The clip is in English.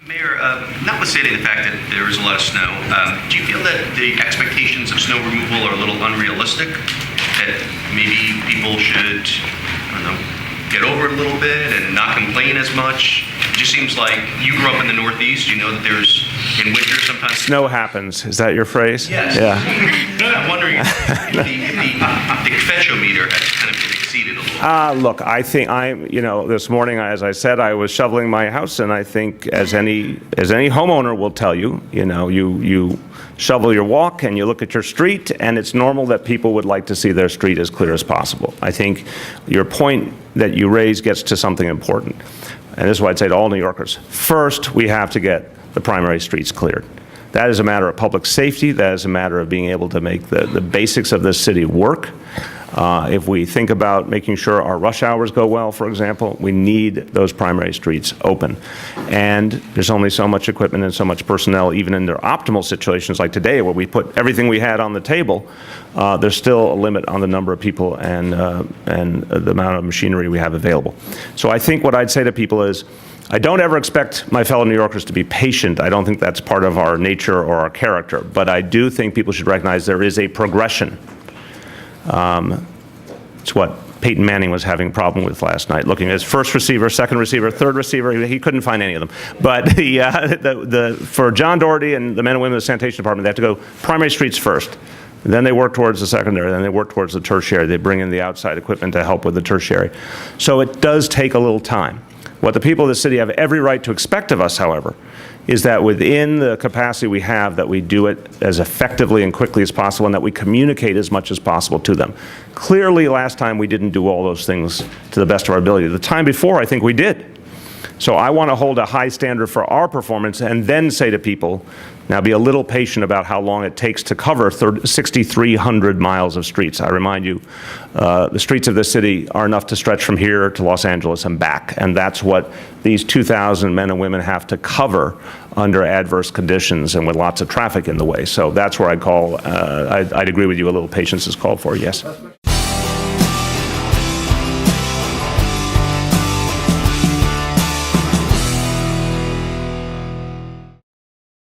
Mayor, notwithstanding the fact that there is a lot of snow, do you feel that the expectations of snow removal are a little unrealistic? That maybe people should, I don't know, get over it a little bit and not complain as much? It just seems like you grew up in the Northeast. You know that there's, in winter sometimes... Snow happens. Is that your phrase? Yes. Yeah. I'm wondering if the kvetchometer has kind of been exceeded a little. Look, I think this morning, as I said, I was shoveling my house, and I think as any homeowner will tell you, you shovel your walk and you look at your street, and it's normal that people would like to see their street as clear as possible. I think your point that you raise gets to something important, and this is what I'd say to all New Yorkers. First, we have to get the primary streets cleared. That is a matter of public safety. That is a matter of being able to make the basics of this city work. If we think about making sure our rush hours go well, for example, we need those primary streets open. And there's only so much equipment and so much personnel, even in their optimal situations like today, where we put everything we had on the table, there's still a limit on the number of people and the amount of machinery we have available. So I think what I'd say to people is, I don't ever expect my fellow New Yorkers to be patient. I don't think that's part of our nature or our character. But I do think people should recognize there is a progression. It's what Peyton Manning was having a problem with last night, looking at his first receiver, second receiver, third receiver. He couldn't find any of them. But for John Doherty and the men and women of the sanitation department, they have to go primary streets first. Then they work towards the secondary, then they work towards the tertiary. They bring in the outside equipment to help with the tertiary. So it does take a little time. What the people of the city have every right to expect of us, however, is that within the capacity we have, that we do it as effectively and quickly as possible, and that we communicate as much as possible to them. Clearly, last time we didn't do all those things to the best of our ability. The time before, I think we did. So I want to hold a high standard for our performance and then say to people, now be a little patient about how long it takes to cover 6,300 miles of streets. I remind you, the streets of this city are enough to stretch from here to Los Angeles and back. And that's what these 2,000 men and women have to cover under adverse conditions and with lots of traffic in the way. So that's where I'd agree with you, a little patience is called for, yes.